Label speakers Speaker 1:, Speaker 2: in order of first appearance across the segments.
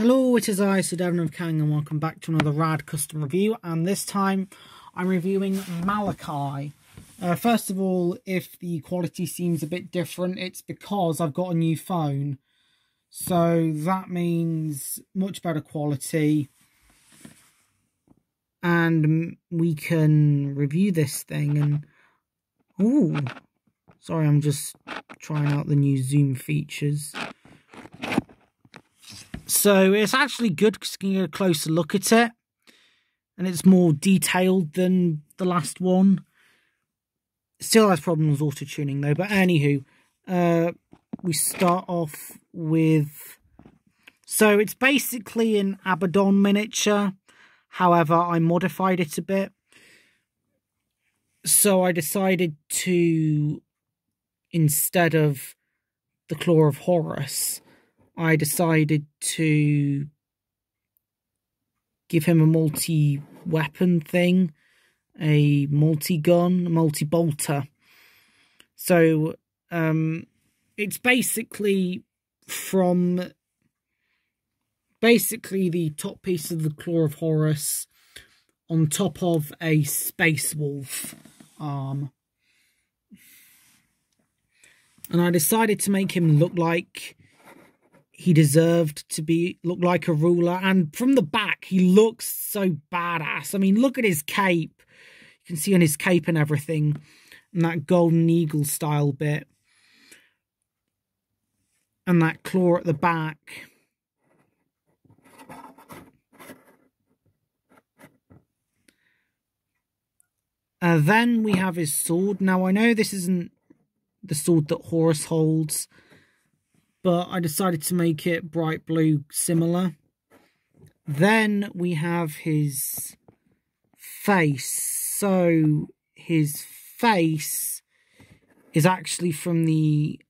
Speaker 1: Hello, it is I, Sir Devon of Kang, and welcome back to another Rad Custom Review, and this time I'm reviewing Mallakai. First of all, if the quality seems a bit different, it's because I've got a new phone. So that means much better quality, and we can review this thing. And ooh, sorry, I'm just trying out the new zoom features. So it's actually good because you can get a closer look at it, and it's more detailed than the last one. Still has problems with auto-tuning though, but anywho, we start off with, so it's basically an Abaddon miniature, however I modified it a bit. So I decided to, instead of the Claw of Horus, I decided to give him a multi-weapon thing, a multi-gun, a multi-bolter. So it's basically from the top piece of the Claw of Horus on top of a Space Wolf arm. And I decided to make him look like he deserved to look like a ruler. And from the back, he looks so badass. I mean, look at his cape. You can see on his cape and everything. And that golden eagle style bit. And that claw at the back. Then we have his sword. Now, I know this isn't the sword that Horus holds, but I decided to make it bright blue similar. Then we have his face. So his face is actually from the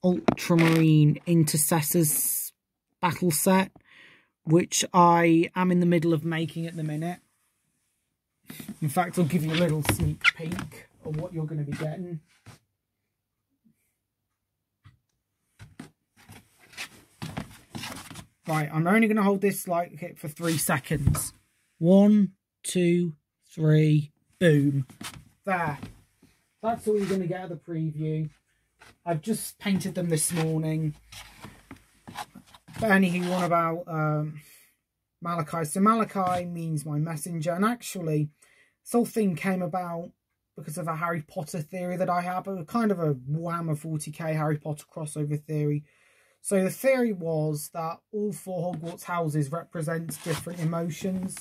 Speaker 1: Ultramarine Intercessors battle set, which I am in the middle of making at the minute. In fact, I'll give you a little sneak peek of what you're going to be getting. Right, I'm only going to hold this like it for 3 seconds. 1, 2, 3, boom. There. That's all you're going to get at the preview. I've just painted them this morning. But anywho, one about Mallakai. So Mallakai means my messenger. And actually, this whole thing came about because of a Harry Potter theory that I have. A kind of a Warhammer 40k Harry Potter crossover theory. So the theory was that all 4 Hogwarts houses represent different emotions.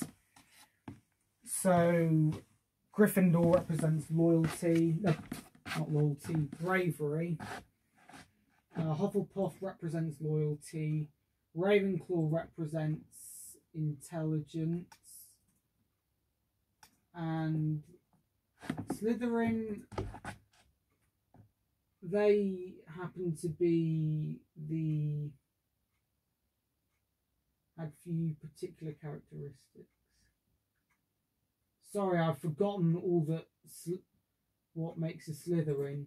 Speaker 1: So Gryffindor represents loyalty, not loyalty, bravery. Hufflepuff represents loyalty. Ravenclaw represents intelligence. And Slytherin, they happen to be had few particular characteristics. Sorry, I've forgotten all what makes a Slytherin.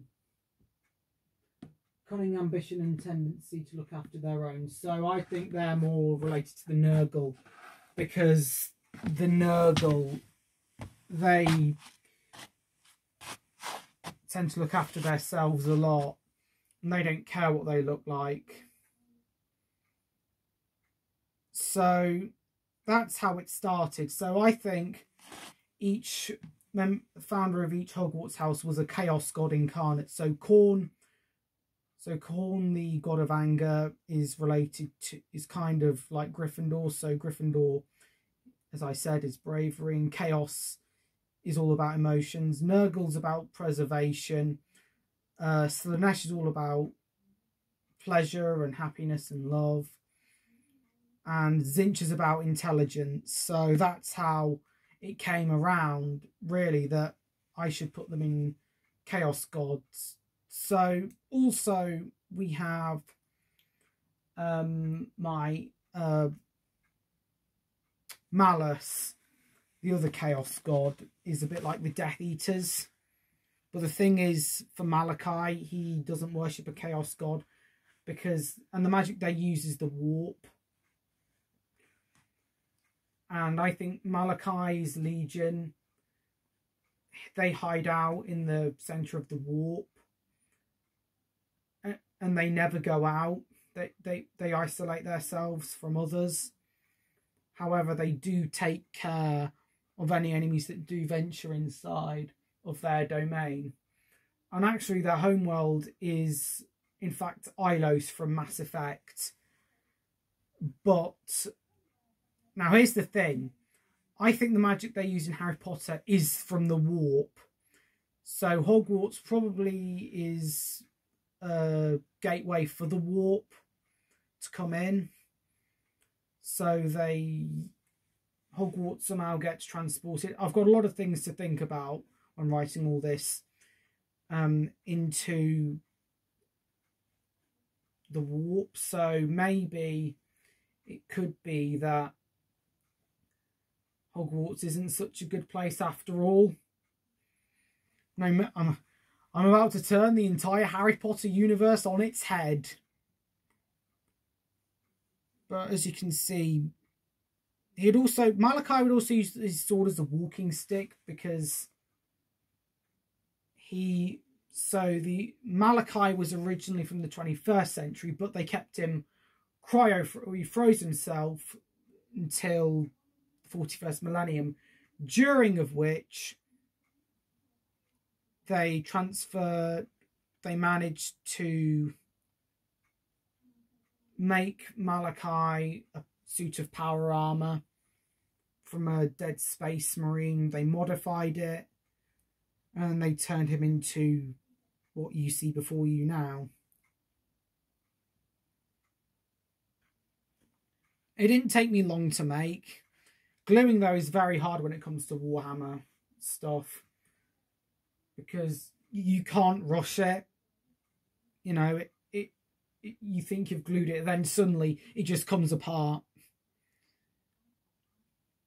Speaker 1: Cunning, ambition, and tendency to look after their own. So I think they're more related to the Nurgle, because the Nurgle, they tend to look after themselves a lot, and they don't care what they look like. So that's how it started. So I think each founder of each Hogwarts house was a chaos god incarnate. So Khorne, the god of anger, is kind of like Gryffindor. So Gryffindor, as I said, is bravery, and chaos is all about emotions. Nurgle's about preservation. Slaanesh is all about pleasure and happiness and love. And Zinch is about intelligence. So that's how it came around, really, that I should put them in Chaos Gods. So also we have my Malus, the other Chaos God, is a bit like the Death Eaters. But the thing is, for Mallakai, he doesn't worship a Chaos God, and the magic they use is the warp. And I think Malakai's Legion, they hide out in the centre of the warp. And they never go out. They isolate themselves from others. However, they do take care of any enemies that do venture inside of their domain. And actually their homeworld is, in fact, Ilos from Mass Effect. But now here's the thing. I think the magic they use in Harry Potter is from the warp. So Hogwarts probably is a gateway for the warp to come in. So Hogwarts somehow gets transported. I've got a lot of things to think about when writing all this into the warp. So maybe it could be that Hogwarts isn't such a good place after all. No, I'm about to turn the entire Harry Potter universe on its head. But as you can see, Mallakai would also use his sword as a walking stick, because the Mallakai was originally from the 21st century, but they kept him he froze himself until the 41st millennium, during of which they managed to make Mallakai a suit of power armor from a dead space marine. They modified it and they turned him into what you see before you now. It didn't take me long to make. Gluing, though, is very hard when it comes to Warhammer stuff, because you can't rush it. You know, you think you've glued it, then suddenly it just comes apart.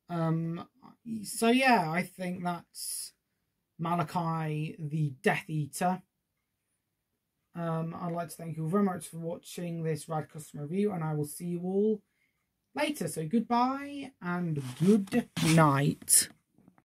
Speaker 1: So yeah, I think that's Mallakai the Death Eater. I'd like to thank you very much for watching this Rad Custom Review, and I will see you all later. So goodbye and good night.